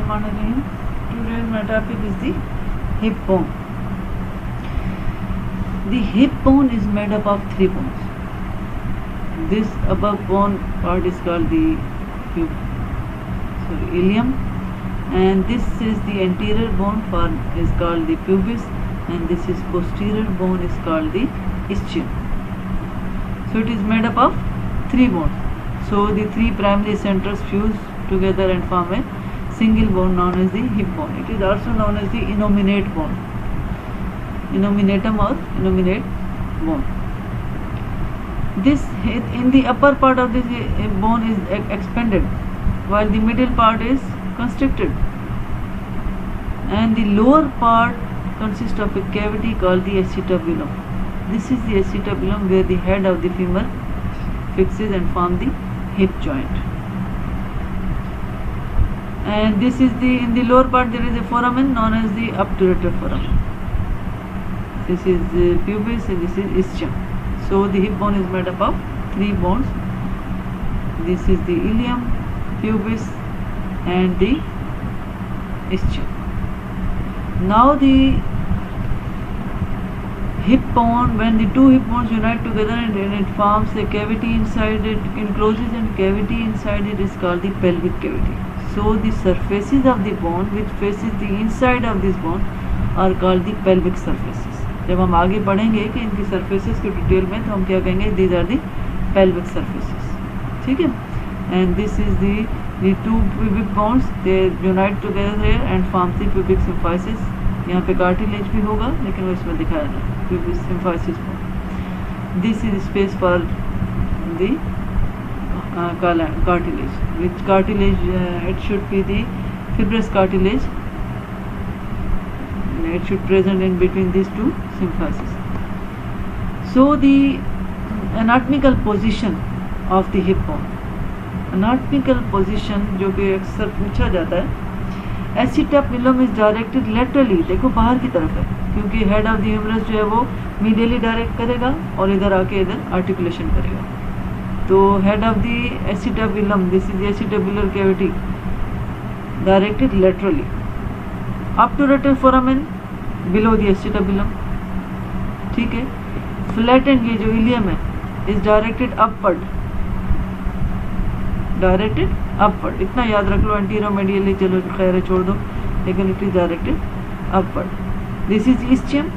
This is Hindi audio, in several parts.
Bismillahirrahmanirrahim. Today's my topic is the hip bone. The hip bone is made up of three bones. This above bone part is called the ilium, and this is the anterior bone is called the pubis, and this is posterior bone is called the ischium. So it is made up of three bones. So the three primary centers fuse together and form a single bone known as the hip bone. It is also known as the innominate bone, innominatum or innominate bone. This in the upper part of this bone is expanded, while the middle part is constricted, and the lower part consists of a cavity called the acetabulum. This is the acetabulum where the head of the femur fixes and forms the hip joint. And this is in the lower part there is a foramen known as the obturator foramen. This is the pubis and this is ischium. So the hip bone is made up of three bones. This is the ilium, pubis and the ischium. Now the hip bone, when the two hip bones unite together and it forms a cavity inside it, encloses and cavity inside it is called the pelvic cavity. So the surfaces of the bone which faces the inside of this bone are called the pelvic surfaces. जब हम आगे बढ़ेंगे कि इनकी surfaces की डिटेल में तो हम क्या कहेंगे, these are the pelvic surfaces. ठीक है? And this is the two pubic bones, they unite together here and form the pubic symphysis. यहाँ पे cartilage भी होगा लेकिन वो इसमें दिखाया नहीं, pubic symphysis bone. This is space for the cartilage. Which cartilage? It should be the fibrous cartilage. It should present in between these two symphyses. So the anatomical position of the hip bone. Anatomical position जो कि अक्सर पूछा जाता है, acetabulum is directed laterally. देखो बाहर की तरफ है क्योंकि head of the humerus जो है वो medially direct करेगा और इधर आके इधर articulation करेगा. तो head of the acetabulum, this is the acetabular cavity, directed laterally. Obturator foramen below the acetabulum. ठीक है. Flattened ये जो ilium है is directed upward. Directed upward. इतना याद रख लो, anterior medially चलो खैर छोड़ दो, लेकिन it is directed upward. This is ischium.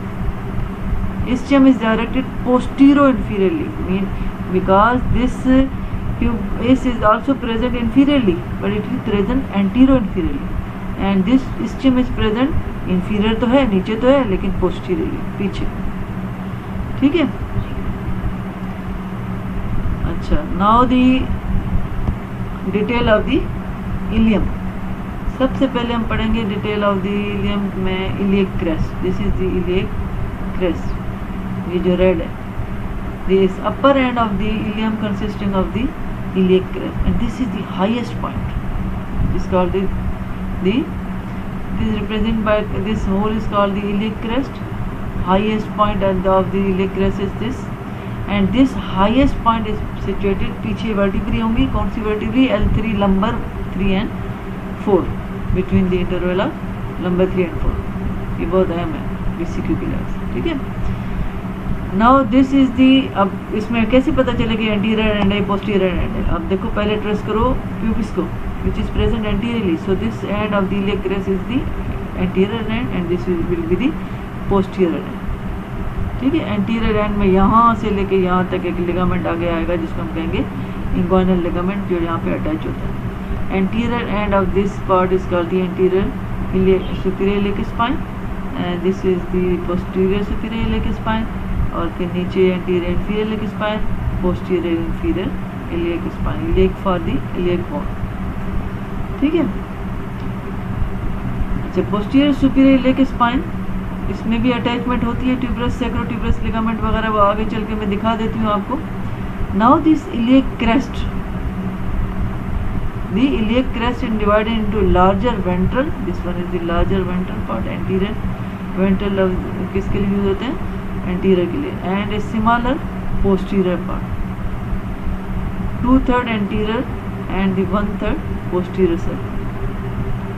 Ischium is directed posterior inferiorly. Mean because this is also present inferiorly, but it is present anterior inferiorly. And this ischium is present inferior तो है, नीचे तो है, लेकिन posteriorly पीछे. ठीक है? अच्छा, now the detail of the ilium. सबसे पहले हम पढ़ेंगे detail of the ilium में iliac crest. This is the iliac crest. ये जो red है. This upper end of the ilium consisting of the iliac crest, and this is the highest point. It is called this is represented by this hole is called the iliac crest. Highest point of the iliac crest is this, and this highest point is situated पीछे vertebrae होंगी. कौन सी vertebrae? L3, lumbar 3 and 4, between the interval of lumbar 3 and 4. ये बहुत अहम है VCQ के लिए. ठीक है? Now this is the, अब इसमें कैसे पता चलेगी anterior end है posterior end है? अब देखो पहले ट्रेस करो pubis को, which is present anteriorly. So this end of the iliac crest is the anterior end and this will be the posterior end. ठीक है? anterior end में यहाँ से लेके यहाँ तक एक ligament आगे आएगा जिसको हम कहेंगे inguinal ligament, जो यहाँ पे अटैच होता है. Anterior end of this part is called the anterior superior iliac spine, and this is the posterior superior iliac spine. और फिर नीचे anterior inferior iliac spine, posterior inferior iliac spine, iliac for the iliac bone. ठीक है? अच्छा, posterior superior iliac spine, इसमें भी अटैचमेंट होती है ट्यूबरस सैक्रोट्यूबरस लिगामेंट वगैरह, वो आगे चल के मैं दिखा देती हूँ आपको. Now this iliac crest, the iliac crest is divided into larger ventral. This one is the larger ventral part, anterior ventral किसके लिए यूज होते हैं? anterior के लिए. And a smaller posterior part, 2/3 anterior and the 1/3 posterior side.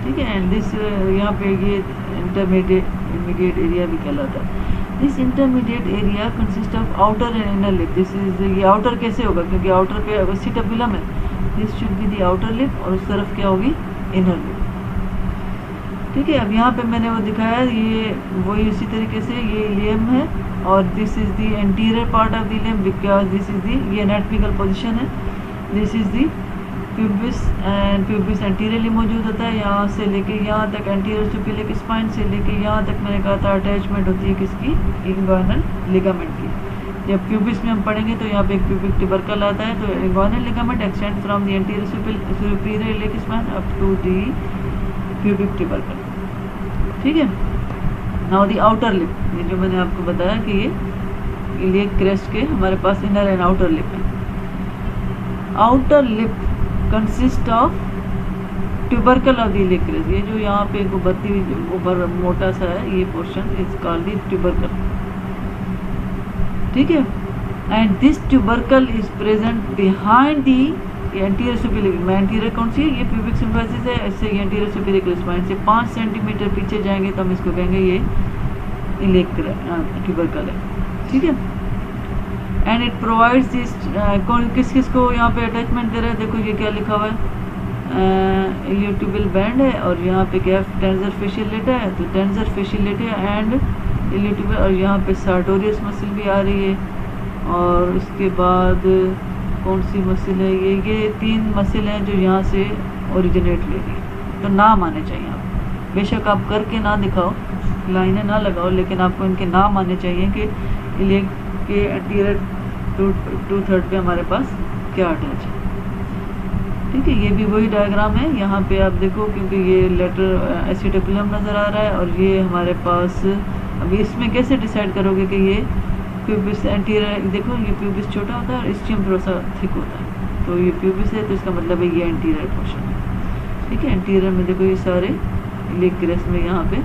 ठीक है। एंड दिस यहाँ पे ये इंटरमीडिएट एरिया भी कहलाता है। This intermediate area consist of outer and inner lip. This is, ये आउटर कैसे होगा, क्योंकि आउटर पे एसिटाबुलम है, this should be the outer lip, और उस तरफ क्या होगी, इनर लिप। ठीक है। अब यहाँ पे मैंने वो दिखाया, ये वही उसी तरीके से ये इलियम है, और this is the anterior part of the ilium, because this is दी, ये एनाटॉमिकल पोजीशन है। This is the pubis, and pubis anteriorly मौजूद होता है, यहाँ से लेके यहाँ तक, एंटीरियर सुपीरियर स्पाइन से लेके यहाँ तक मैंने कहा था अटैचमेंट होती है किसकी, इंग्वाइनल लिगामेंट की। जब प्यूबिस में हम पढ़ेंगे तो यहाँ पे एक प्यूबिक ट्यूबरकल आता है, तो inguinal ligament extend from the anterior superior iliac spine up to the pubic tubercle. ठीक है। नाउ दी आउटर लिप, ये जो मैंने आपको बताया कि ये इलियक क्रेस्ट के हमारे पास इनर एंड आउटर लिप है। Outer lip consist of tubercle of the iliac crest, ये जो यहाँ पे उभरती हुई ऊपर मोटा सा है, ये portion is called the tubercle. ठीक है। And this tubercle is present behind the anterior superior, में एंटीरियर कौन सी है, ये प्यूबिक सिम्फाइसिस है, इससे एंटीरियर सुपीरियर स्पाइन से 5 सेंटीमीटर पीछे जाएंगे तो हम इसको कहेंगे ये इलियक ट्यूबरकल है। ठीक है। एंड इट प्रोवाइड्स दिस, किस किस को यहाँ पे अटैचमेंट दे रहा है, देखो ये क्या लिखा हुआ है, इलियोट्यूबल बैंड है, और यहाँ पे क्या टेंसर फेशियलेटा है, तो टेंसर फेशियलेटा एंड इलियोट्यूबल, और यहाँ पे सार्टोरियस मसल भी आ रही है, और उसके बाद कौन सी मसल है, ये 3 मसल हैं जो यहाँ से ओरिजिनेट ले रही है। तो नाम आने चाहिए आप, बेशक आप करके ना दिखाओ, लाइनें ना लगाओ, लेकिन आपको इनके नाम आने चाहिए कि इलियक के एंटीरियर 2/3 पे हमारे पास क्या अटैच है। ठीक है। ये भी वही डायग्राम है, यहाँ पे आप देखो, क्योंकि ये लेटर एसिटाबुलम नज़र आ रहा है, और ये हमारे पास, अभी इसमें कैसे डिसाइड करोगे कि ये प्यूबिस एंटीरियर, देखो ये प्यूबिस छोटा होता है और स्टियम थोड़ा सा थिक होता है, तो ये प्यूबिस है, तो इसका मतलब है ये एंटीरियर पोर्शन है। ठीक है। एंटीरियर में देखो ये सारे इलियक क्रेस्ट में यहाँ पे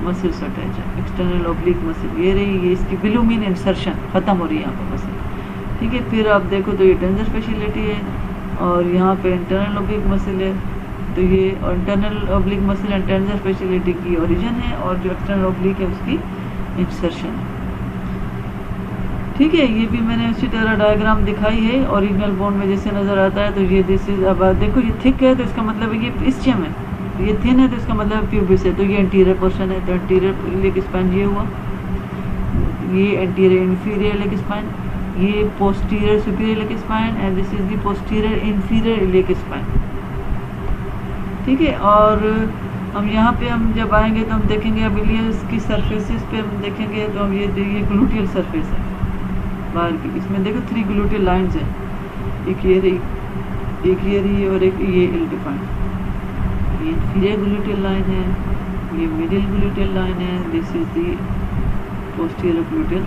मसल्स अटैच है, एक्सटर्नल ऑब्लिक मसल ये रही, ये इसकी बिलुमिन इंसर्शन खत्म हो रही है यहाँ पर मसल। ठीक है। फिर आप देखो तो ये टेंसर फेशियलिटी है, और यहाँ पे इंटरनल ऑब्लिक मसल है, तो ये internal oblique muscle and tensor fasciae latae की ओरिजिन है, और जो एक्सटर्नल ऑब्लिक है उसकी इंसर्शन है। ठीक है। ये भी मैंने उसी तरह डायग्राम दिखाई है, ओरिजिनल बोन में जैसे नज़र आता है, तो ये दिस इज, अब देखो ये थिक है तो इसका मतलब है ये स्टियम है, ये थिन है तो इसका मतलब प्यूबिस है, तो ये एंटीरियर पोर्शन है, तो एंटीरियर इलियक स्पाइन ये हुआ, ये एंटीरियर इंफीरियर इलियक स्पाइन, ये posterior superior iliac spine, and this is the posterior inferior iliac spine. ठीक है। और हम यहाँ पे हम जब आएंगे तो हम देखेंगे, अब इलियस की सरफेसेस पे हम देखेंगे तो हम ये ग्लूटियल सरफेस है बाहर की, इसमें देखो 3 ग्लूटियल लाइंस हैं, एक ये रही, एक ये रही, और एक ये इल डिफाइंड, ये इंफीरियर ग्लूटियल लाइन है, ये मिडिल ग्लूटियल लाइन है, this is the posterior gluteal.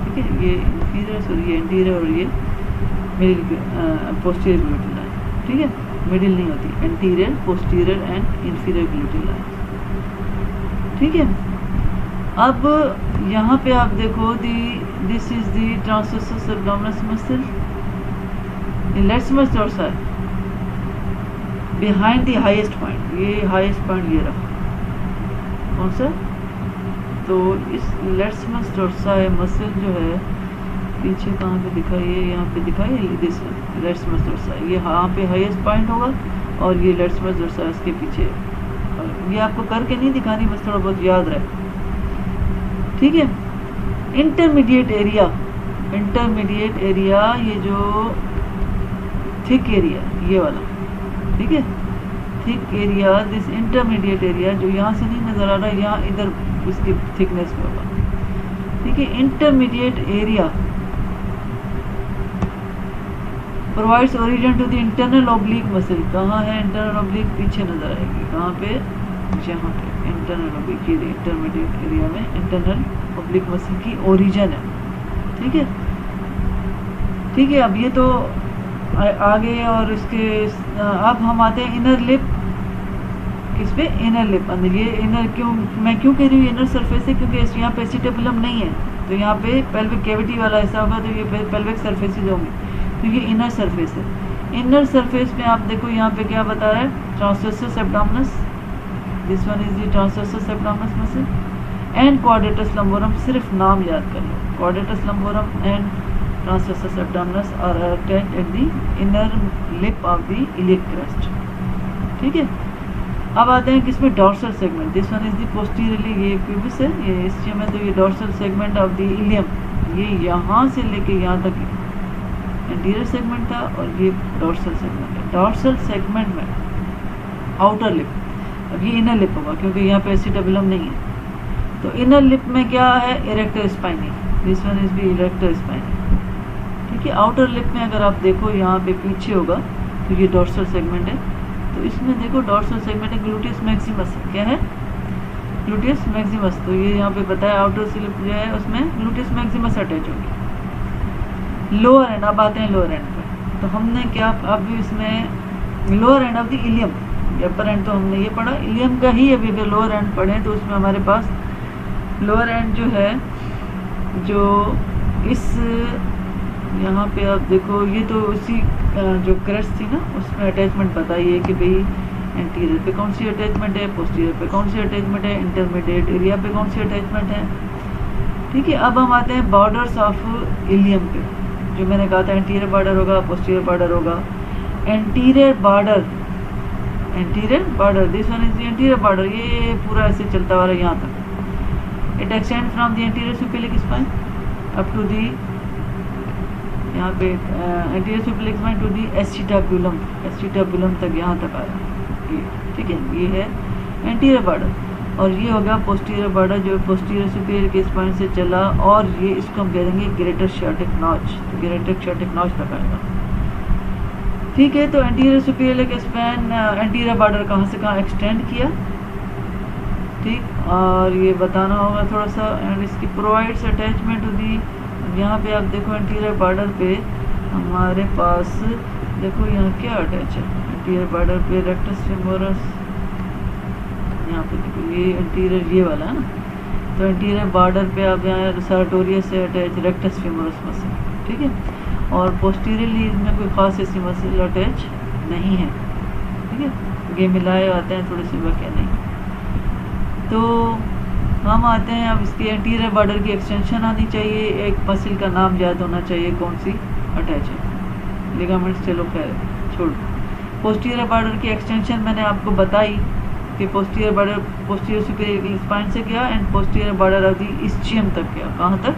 ठीक है। ये इंफीरियर, सॉरी ये एंटीरियर, और ये मिडिल पोस्टीरियर ग्लूटियल लाइन। ठीक है। मिडिल नहीं होती, anterior, posterior and inferior gluteal line. ठीक है। अब यहाँ पे आप देखो this is the transversus abdominis muscle, latissimus dorsi behind the highest point, ये हाईएस्ट पॉइंट ये रहा, कौन सा, तो इस लेट्समस डोर्साई मसल जो है पीछे कहाँ पे दिखाई है, यहाँ पे दिखाई है, दिस लेट्समस डोर्साई, ये यहाँ पे हाईएस्ट पॉइंट होगा, और ये लेट्समस डोर्साई इसके पीछे, और ये आपको करके नहीं दिखानी, बस थोड़ा बहुत याद रहे। ठीक है। इंटरमीडिएट एरिया, इंटरमीडिएट एरिया, ये जो थिक एरिया ये वाला, ठीक है, thick area, this intermediate area जो यहाँ से नहीं नजर आ रहा है, यहाँ इधर इसकी थिकनेस पे होगा। ठीक है। Intermediate area provides origin to the internal oblique muscle, कहाँ है इंटरनल ऑब्लिक, पीछे नजर आएगी, कहाँ पे, यहाँ पे इंटरनल ऑब्लिक, ये इंटरमीडिएट एरिया में इंटरनल ऑब्लिक मसल की ओरिजिन है। ठीक है। ठीक है। अब ये तो आगे, और इसके अब हम आते हैं इनर लिप, किस पे, इनर लिप अंदर, ये इनर क्यों, मैं क्यों कह रही हूँ इनर सरफेस है, क्योंकि यहाँ पे एसिटाबुलम नहीं है, तो यहाँ पे पेल्विक कैविटी वाला हिस्सा होगा, तो ये पेल्विक सरफेसेज होंगे, तो ये इनर सरफेस है। इनर सरफेस में आप देखो यहाँ पे क्या बता रहा है, transversus abdominis, this one is the transversus abdominis muscle and quadratus lumborum, सिर्फ नाम याद कर लो, quadratus lumborum and transversus abdominis are attached at the inner lip of the iliac crest. ठीक है, अब आते हैं किसमें, dorsal segment, this one is the posteriorly, ये प्यूबिस है, ये इसमें में, तो ये dorsal segment of the ilium, ये यहाँ से लेके यहाँ तक एंटीरियर सेगमेंट था और ये डॉर्सल सेगमेंट है। डॉर्सल सेगमेंट में आउटर लिप, अब ये इनर लिप होगा क्योंकि यहाँ पे एसिटाबुलम नहीं है, तो इनर लिप में क्या है, erector spinae, this one is भी इरेक्टर स्पाइनी। ठीक है, आउटर लिप में अगर आप देखो यहाँ पे पीछे होगा तो ये डॉर्सल सेगमेंट है, तो इसमें देखो डॉर्सल सेगमेंट है, ग्लूटियस मैक्सिमस है, क्या है, ग्लूटियस मैक्सिमस, तो ये यहाँ पे बताया आउटर स्लिप जो है उसमें ग्लूटियस मैक्सिमस अटैच होगी। लोअर एंड, अब आते हैं लोअर एंड पे, तो हमने क्या अब इसमें lower end of the ilium, upper and तो हमने ये पढ़ा, इलियम का ही अभी अगर लोअर एंड पढ़े तो उसमें हमारे पास लोअर एंड जो है, जो इस यहाँ पे आप देखो, ये तो उसी जो क्रेस्ट थी ना उसमें अटैचमेंट बताइए कि भाई एंटीरियर पे कौन सी अटैचमेंट है, पोस्टीरियर पे कौन सी अटैचमेंट है, इंटरमीडिएट एरिया पे कौन सी अटैचमेंट है। ठीक है, अब हम आते हैं बॉर्डर्स ऑफ इलियम पे, जो मैंने कहा था एंटीरियर बॉर्डर होगा, पोस्टीरियर बॉर्डर होगा। Anterior border, anterior border, this one is the anterior border, ये पूरा ऐसे चलता हुआ है यहाँ तक, it extend from the anterior superior spine up to the, यहाँ पे anterior superior spine to the acetabulum, acetabulum तक यहाँ तक आया ये। ठीक है, ये है एंटीरियर बॉर्डर, और ये होगा पोस्टीरियर बॉर्डर जो पोस्टीरियर सुपीरियर के स्पाइन से चला, और ये इसको हम कह देंगे ग्रेटर शार्टिक नॉच, तो ग्रेटर शार्टिक नॉच तक आएगा। ठीक है, तो एंटीरियर सुपीरियर के स्पाइन एंटीरियर बॉर्डर कहाँ से कहाँ एक्सटेंड किया, ठीक, और ये बताना होगा थोड़ा सा, एंड इसकी प्रोवाइड्स अटैचमेंट टू दी, यहाँ पे आप देखो एंटीरियर बॉर्डर पे हमारे पास देखो यहाँ क्या अटैच है, एंटीरियर बॉर्डर पे रेक्टस फेमोरस, यहाँ पे देखो ये एंटीरियर ये वाला है ना, तो एंटीरियर बॉर्डर पे आप यहाँ सर्टोरियस से अटैच रेक्टस फेमोरस मसल। ठीक है, और पोस्टीरियरली इसमें कोई खास ऐसी मसल अटैच नहीं है। ठीक है, ये मिलाए आते हैं थोड़े से वाक्य नहीं। तो हम आते हैं अब इसके एंटीरियर बॉर्डर की एक्सटेंशन आनी चाहिए, एक मसल का नाम याद होना चाहिए कौन सी अटैच है, लिगामेंट्स चलो खैर छोड़। पोस्टीरियर बॉर्डर की एक्सटेंशन मैंने आपको बताई कि posterior border posterior superior spine से गया and posterior border of the ischium तक गया, कहाँ तक,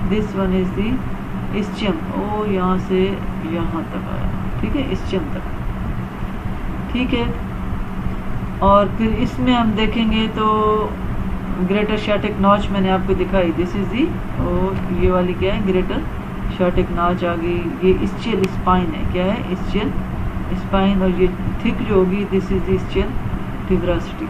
this one is the ischium, ओ यहाँ से यहाँ तक आया। ठीक है, इस्चियम तक। ठीक है, और फिर इसमें हम देखेंगे तो ग्रेटर शार्टिक नॉच मैंने आपको दिखाई, दिस इज दी, और ये वाली क्या है, ग्रेटर शार्टिक नॉच आ गई, ये इस्चियल स्पाइन है, क्या है, इस्चियल स्पाइन, और ये थिक जो होगी दिस इज द इस्चियल ट्यूबरसिटी,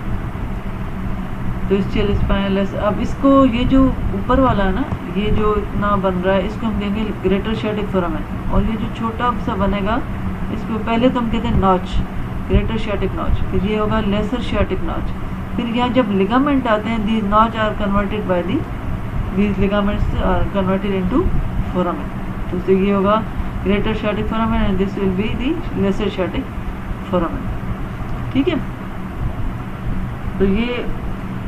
तो इस्चियल स्पाइनलेस। अब इसको ये जो ऊपर वाला है ना, ये जो इतना बन रहा है इसको हम कहेंगे ग्रेटर शार्टिक फोरामेन, और ये जो छोटा सा बनेगा इसको पहले तो हम कहते हैं नॉच, ग्रेटर शार्टिक नॉच, फिर ये होगा लेसर शार्टिक नॉच, फिर यहाँ जब लिगामेंट आते हैं these notch are converted by these ligaments are converted into foramen, तो ये होगा greater sciatic foramen and this will be the lesser sciatic foramen. ठीक है, तो ये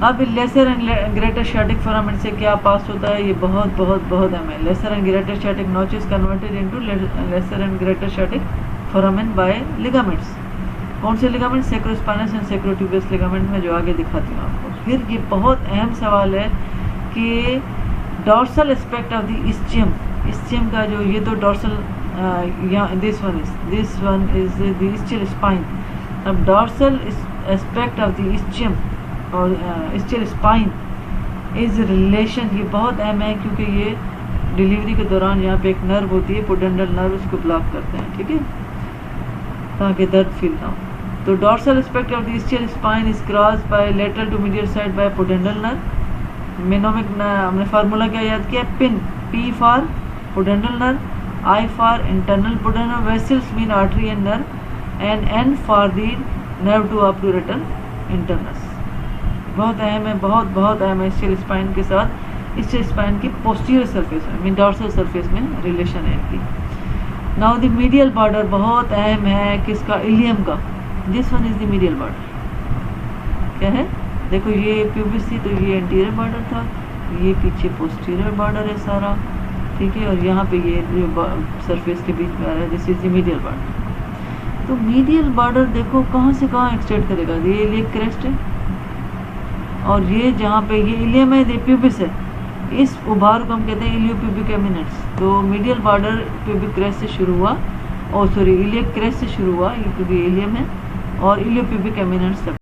अब lesser and greater sciatic foramen से क्या पास होता है, ये बहुत बहुत बहुत अहम है। Lesser and greater sciatic notch is converted into lesser and greater sciatic foramen by ligaments, कौन से ligament, sacrospinous and sacrotuberous ligament में जो आगे दिखाती हूँ आपको। फिर ये बहुत अहम सवाल है कि dorsal aspect of the ischium, ischium का जो ये तो dorsal this one is the ischial spine, अब dorsal aspect of the ischium और इस्चियल स्पाइन इज रिलेशन, ये बहुत अहम है क्योंकि ये डिलीवरी के दौरान यहाँ पे एक नर्व होती है पोडेंडल नर्व, उसको ब्लॉक करते हैं। ठीक है, ताकि दर्द फील ना हो। तो dorsal aspect of the ischial spine is crossed by lateral to medial side by pudendal nerve. Mnemonic हमने फार्मूला क्या याद किया, pin, P for pudendal nerve, I for internal pudendal vessels mean artery and nerve, and N for the nerve to obturator internus. बहुत अहम है, बहुत बहुत अहम है इस्चियल स्पाइन के साथ इस्चियल स्पाइन की पोस्टीरियर सरफेस में मीन डॉर्सल सरफेस में रिलेशन है इनकी। नाउ द मीडियल बॉर्डर बहुत अहम है किसका, इलियम का। This one is the medial border. क्या है, देखो ये प्यूबिस थी तो ये एंटीरियर बॉर्डर था, ये पीछे पोस्टीरियर बॉर्डर है सारा, ठीक है, और यहाँ पे ये सरफेस के बीच में आ रहा है, this is the medial border. तो मीडियल बॉर्डर देखो कहाँ से कहाँ एक्सटेंड करेगा, ये इलियक क्रेस्ट है और ये जहाँ पे ये इलियम है, ये प्यूबिस है, इस उभार को हम कहते हैं इलियोप्यूबिक एमिनेंस। तो मीडियल बॉर्डर प्यूबिक क्रेस्ट से शुरू हुआ, और सॉरी इलियक क्रेस्ट से शुरू हुआ, ये क्योंकि इलियम है, और इलियोप्यूबिक एमिनेंस तक